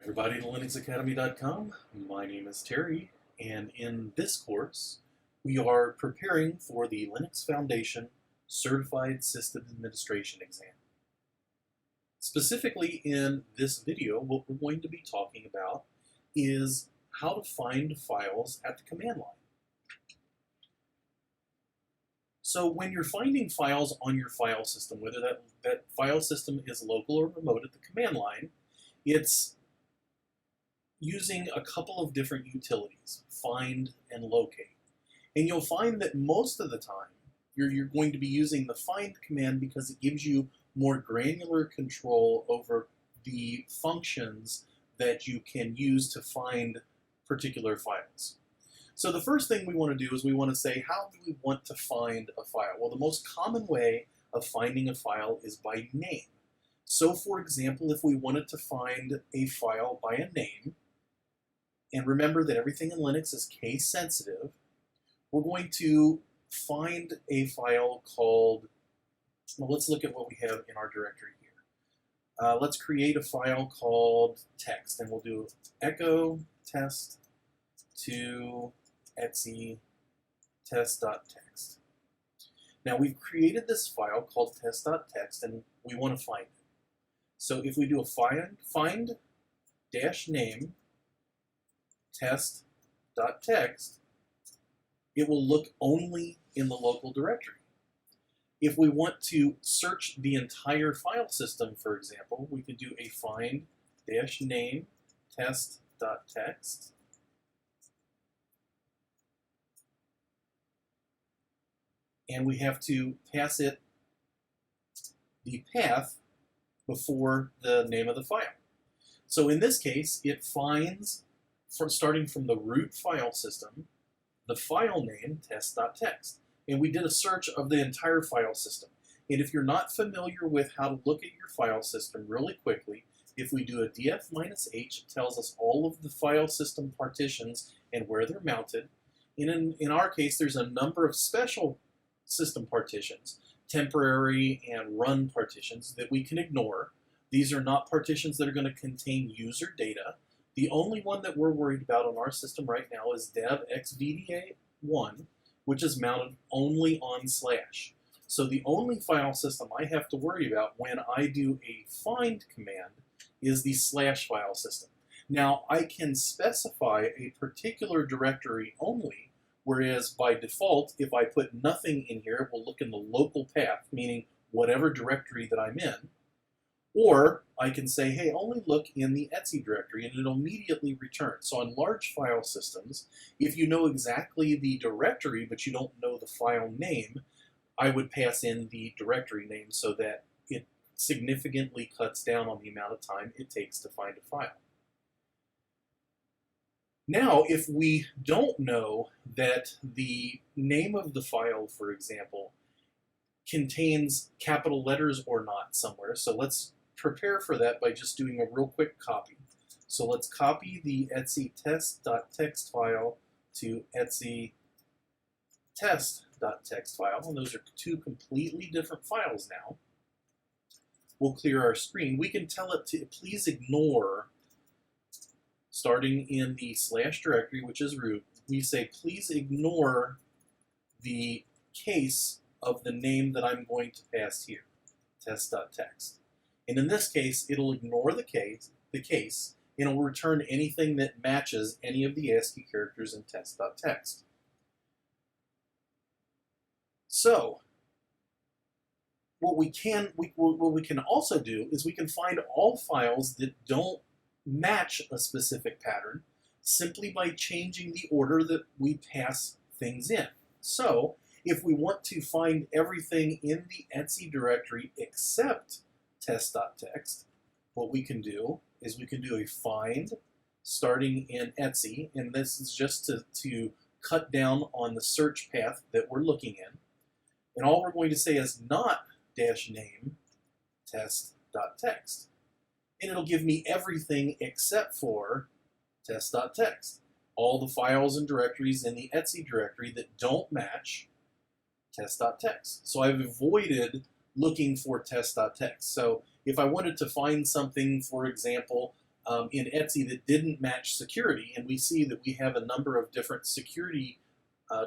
Everybody to linuxacademy.com. My name is Terry, and in this course, we are preparing for the Linux Foundation Certified System Administration exam. Specifically in this video, what we're going to be talking about is how to find files at the command line. So when you're finding files on your file system, whether that file system is local or remote at the command line, it's using a couple of different utilities, find and locate. And you'll find that most of the time, you're going to be using the find command because it gives you more granular control over the functions that you can use to find particular files. So the first thing we want to do is we want to say, how do we want to find a file? Well, the most common way of finding a file is by name. So for example, if we wanted to find a file by a name, and remember that everything in Linux is case sensitive, we're going to find a file called, well, let's look at what we have in our directory here. Let's create a file called text, and we'll do echo test to etc test.txt. Now we've created this file called test.txt, and we want to find it. So if we do a find dash name test.txt, it will look only in the local directory. If we want to search the entire file system, for example, we could do a find dash name test.txt, and we have to pass it the path before the name of the file. So in this case, it finds, starting from the root file system, the file name test.txt. And we did a search of the entire file system. And if you're not familiar with how to look at your file system really quickly, if we do a df-h, it tells us all of the file system partitions and where they're mounted. And in our case, there's a number of special system partitions, temporary and run partitions, that we can ignore. These are not partitions that are going to contain user data. The only one that we're worried about on our system right now is dev xvda1, which is mounted only on slash. So the only file system I have to worry about when I do a find command is the slash file system. Now I can specify a particular directory only, whereas by default, if I put nothing in here, it will look in the local path, meaning whatever directory that I'm in. Or I can say, hey, only look in the etc directory, and it'll immediately return. So on large file systems, if you know exactly the directory, but you don't know the file name, I would pass in the directory name so that it significantly cuts down on the amount of time it takes to find a file. Now, if we don't know that the name of the file, for example, contains capital letters or not somewhere, so let's prepare for that by just doing a real quick copy. So let's copy the etc test.txt file to etc test.txt file, and those are two completely different files now. We'll clear our screen. We can tell it to please ignore, starting in the slash directory, which is root, we say please ignore the case of the name that I'm going to pass here, test.txt. And in this case, it'll ignore the case, and it'll return anything that matches any of the ASCII characters in test.txt. So, what we can also do is we can find all files that don't match a specific pattern simply by changing the order that we pass things in. So, if we want to find everything in the etc directory except test.txt, what we can do is we can do a find starting in etc, and this is just to cut down on the search path that we're looking in. And all we're going to say is not dash name test.txt. And it'll give me everything except for test.txt. All the files and directories in the etc directory that don't match test.txt. So I've avoided looking for test.txt. So if I wanted to find something, for example, in Etsy that didn't match security, and we see that we have a number of different security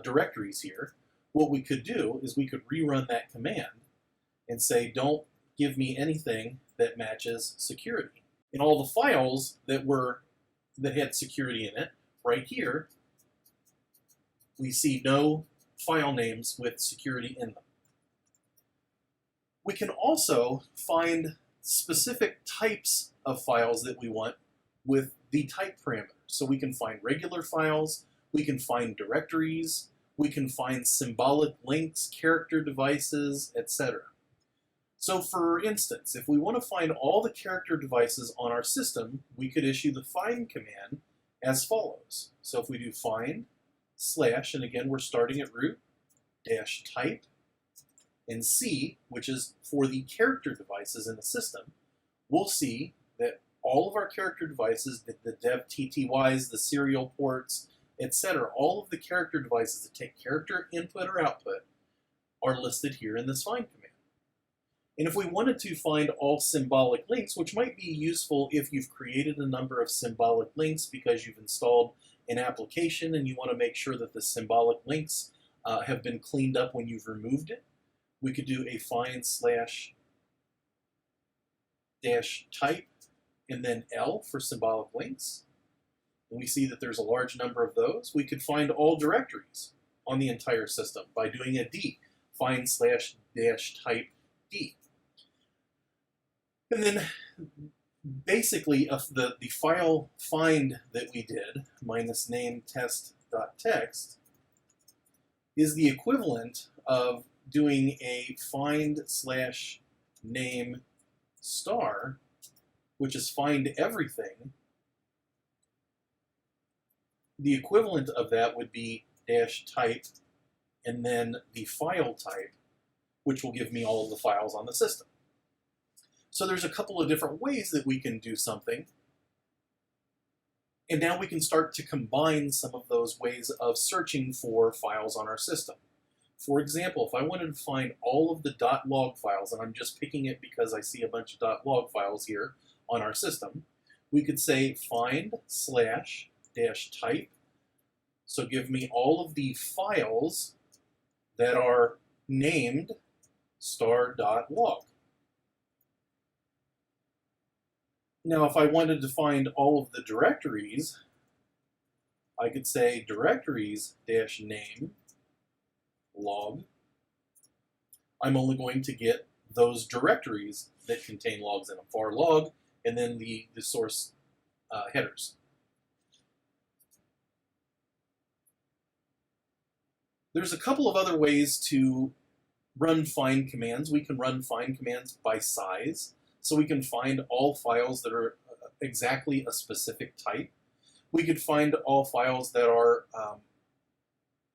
directories here, what we could do is we could rerun that command and say, don't give me anything that matches security. And all the files that had security in it, right here, we see no file names with security in them. We can also find specific types of files that we want with the type parameter. So we can find regular files, we can find directories, we can find symbolic links, character devices, etc. So for instance, if we want to find all the character devices on our system, we could issue the find command as follows. So if we do find / and again we're starting at root, -type, and C, which is for the character devices in the system, we'll see that all of our character devices, the dev TTYs, the serial ports, etc., all of the character devices that take character input or output are listed here in this find command. And if we wanted to find all symbolic links, which might be useful if you've created a number of symbolic links because you've installed an application and you want to make sure that the symbolic links have been cleaned up when you've removed it, we could do a find /-type and then L for symbolic links. And we see that there's a large number of those. We could find all directories on the entire system by doing a D, find /-type D. And then basically the file find that we did, -name test.txt, is the equivalent of doing a find /name star, which is find everything. The equivalent of that would be -type and then the file type, which will give me all of the files on the system. So there's a couple of different ways that we can do something. And now we can start to combine some of those ways of searching for files on our system. For example, if I wanted to find all of the .log files, and I'm just picking it because I see a bunch of .log files here on our system, we could say find /-type. So give me all of the files that are named star.log. Now, if I wanted to find all of the directories, I could say directories-name log. I'm only going to get those directories that contain logs in them, var log, and then the source headers. There's a couple of other ways to run find commands. We can run find commands by size. So we can find all files that are exactly a specific type. We could find all files that are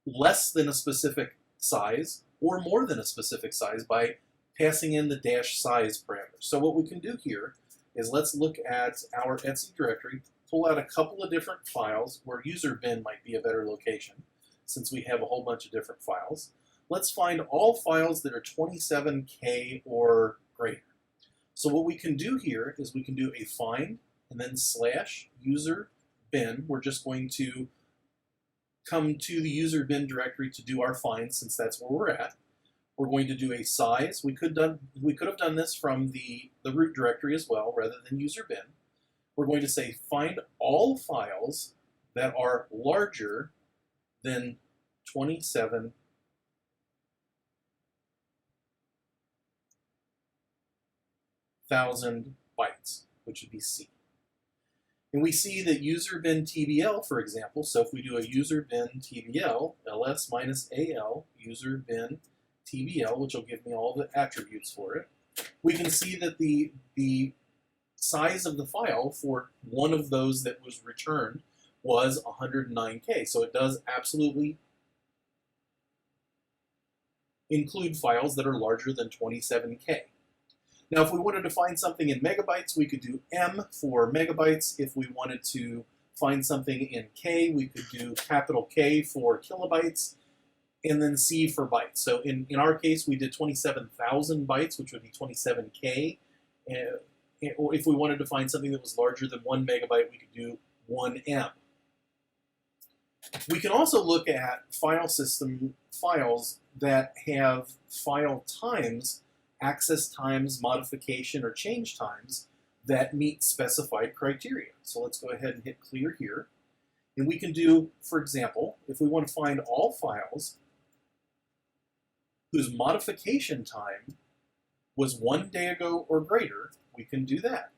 less than a specific size or more than a specific size by passing in the -size parameter. So what we can do here is let's look at our Etsy directory, pull out a couple of different files where user bin might be a better location since we have a whole bunch of different files. Let's find all files that are 27K or greater. So what we can do here is we can do a find and then /user bin. We're just going to come to the user bin directory to do our find since that's where we're at. We're going to do a size. We could have done this from the root directory as well rather than user bin. We're going to say find all files that are larger than 27,000 bytes, which would be C. And we see that user bin TBL, for example, so if we do a user bin TBL, ls-al, user bin TBL, which will give me all the attributes for it, we can see that the size of the file for one of those that was returned was 109K. So it does absolutely include files that are larger than 27K. Now, if we wanted to find something in megabytes, we could do M for megabytes. If we wanted to find something in K, we could do capital K for kilobytes, and then C for bytes. So in our case, we did 27,000 bytes, which would be 27K. or if we wanted to find something that was larger than 1 megabyte, we could do 1M. We can also look at file system files that have file times, access times, modification, or change times that meet specified criteria. So let's go ahead and hit clear here. And we can do, for example, if we want to find all files whose modification time was 1 day ago or greater, we can do that.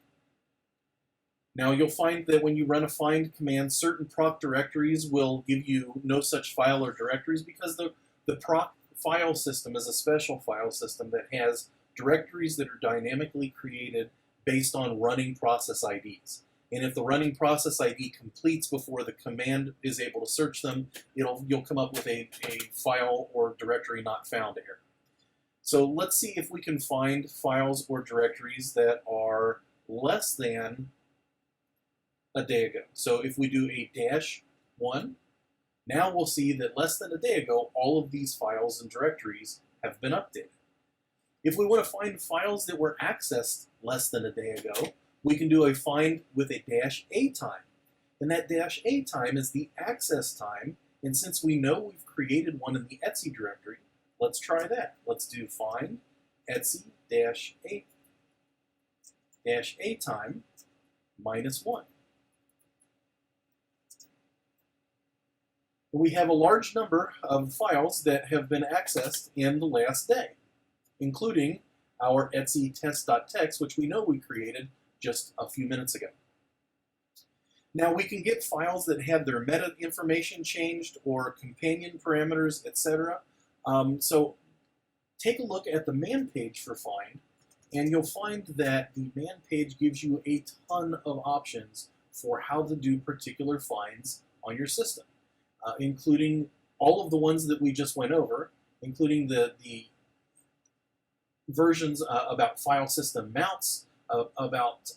Now you'll find that when you run a find command, certain proc directories will give you no such file or directories because the proc file system is a special file system that has directories that are dynamically created based on running process IDs. And if the running process ID completes before the command is able to search them, you'll come up with a file or directory not found error. So let's see if we can find files or directories that are less than a day ago. So if we do a -1, now we'll see that less than a day ago, all of these files and directories have been updated. If we want to find files that were accessed less than a day ago, we can do a find with a -a time. And that -a time is the access time. And since we know we've created one in the Etsy directory, let's try that. Let's do find Etsy -a time -1. We have a large number of files that have been accessed in the last day, including our Etsy test.txt, which we know we created just a few minutes ago. Now we can get files that have their meta information changed or companion parameters, etc. So take a look at the man page for find, and you'll find that the man page gives you a ton of options for how to do particular finds on your system. Including all of the ones that we just went over, including the versions about file system mounts, about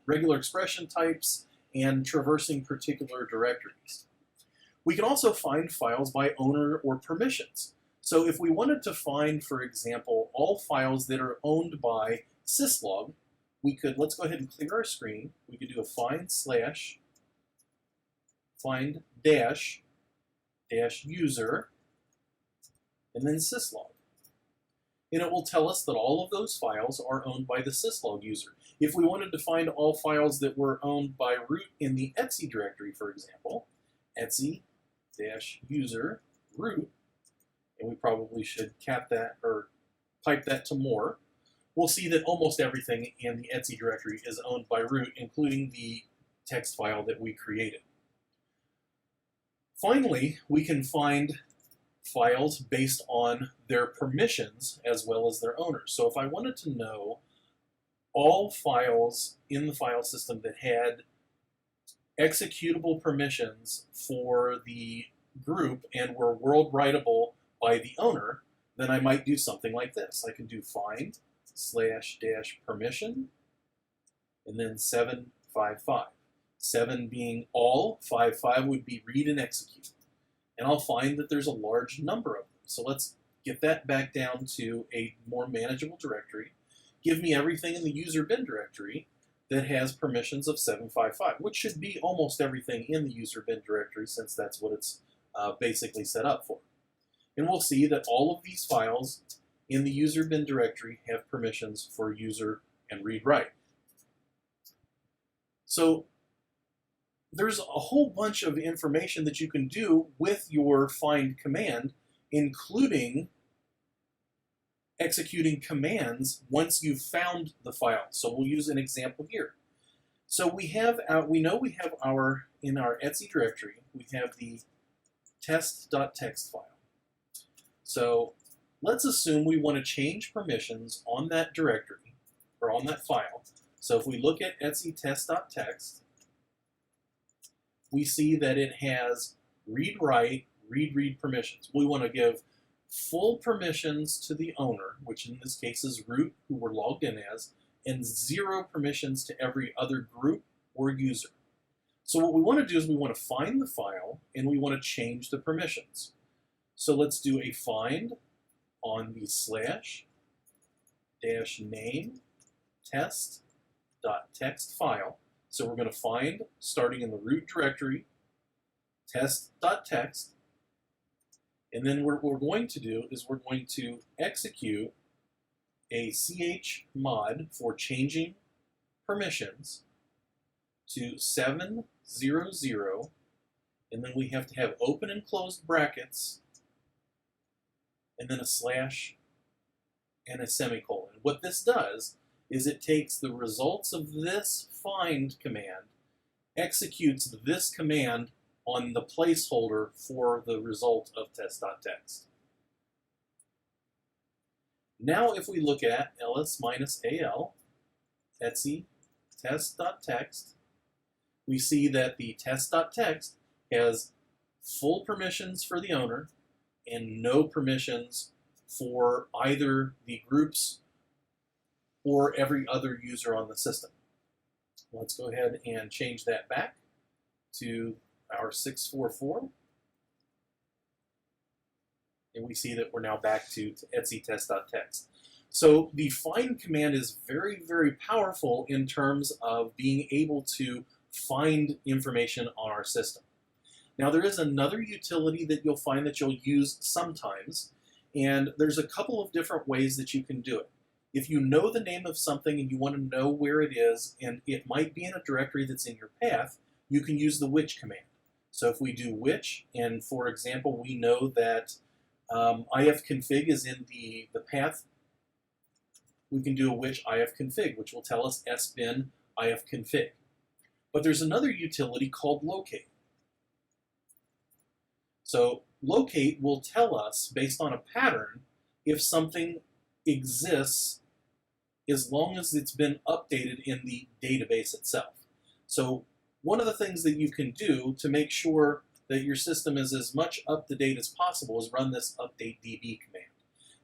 regular expression types, and traversing particular directories. We can also find files by owner or permissions. So if we wanted to find, for example, all files that are owned by syslog, we could, let's go ahead and clear our screen. We could do a find dash user, and then syslog. And it will tell us that all of those files are owned by the syslog user. If we wanted to find all files that were owned by root in the Etsy directory, for example, Etsy-user root, and we probably should cap that or pipe that to more, we'll see that almost everything in the Etsy directory is owned by root, including the text file that we created. Finally, we can find files based on their permissions as well as their owners. So if I wanted to know all files in the file system that had executable permissions for the group and were world writable by the owner, then I might do something like this. I can do find /-permission and then 755. 7 being all, 55 would be read and execute. And I'll find that there's a large number of them. So let's get that back down to a more manageable directory. Give me everything in the user bin directory that has permissions of 755, which should be almost everything in the user bin directory since that's what it's basically set up for. And we'll see that all of these files in the user bin directory have permissions for user and read-write. So there's a whole bunch of information that you can do with your find command, including executing commands once you've found the file. So we'll use an example here. So we know we have in our Etsy directory, we have the test.txt file. So let's assume we want to change permissions on that directory or on that file. So if we look at Etsy test.txt, we see that it has read-write, read-read permissions. We want to give full permissions to the owner, which in this case is root, who we're logged in as, and 0 permissions to every other group or user. So what we want to do is we want to find the file, and we want to change the permissions. So let's do a find on the /-name test test.txt file. So we're going to find, starting in the root directory, test.txt. And then what we're going to do is we're going to execute a chmod for changing permissions to 700, and then we have to have open and closed brackets, and then a slash and a semicolon. What this does is it takes the results of this find command, executes this command on the placeholder for the result of test.txt. Now if we look at ls-al, etc test.txt, we see that the test.txt has full permissions for the owner and no permissions for either the groups or every other user on the system. Let's go ahead and change that back to our 644. And we see that we're now back to etc test.txt. So the find command is very, very powerful in terms of being able to find information on our system. Now there is another utility that you'll find that you'll use sometimes, and there's a couple of different ways that you can do it. If you know the name of something and you want to know where it is, and it might be in a directory that's in your path, you can use the which command. So if we do which, and for example, we know that ifconfig is in the path, we can do a which ifconfig, which will tell us sbin ifconfig. But there's another utility called locate. So locate will tell us, based on a pattern, if something exists as long as it's been updated in the database itself. So one of the things that you can do to make sure that your system is as much up to date as possible is run this update db command.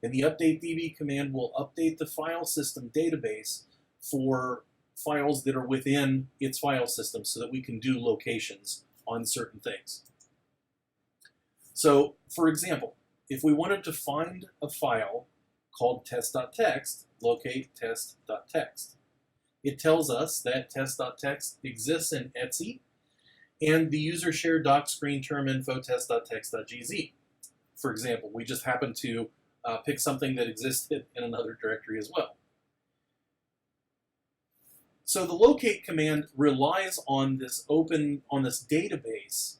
And the update db command will update the file system database for files that are within its file system so that we can do locations on certain things. So, for example, if we wanted to find a file called test.txt, locate test.txt. It tells us that test.txt exists in etc and the user shared doc screen term info test.txt.gz. For example, we just happen to pick something that existed in another directory as well. So the locate command relies on this database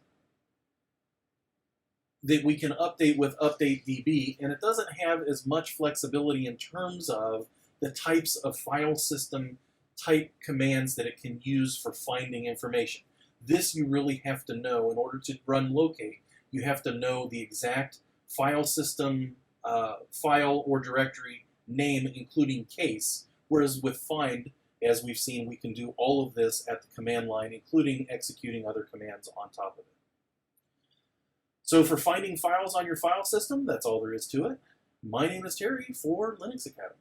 that we can update with update db, and it doesn't have as much flexibility in terms of the types of file system type commands that it can use for finding information. This you really have to know. In order to run locate, you have to know the exact file system, file or directory name, including case, whereas with find, as we've seen, we can do all of this at the command line, including executing other commands on top of it. So for finding files on your file system, that's all there is to it. My name is Terry for Linux Academy.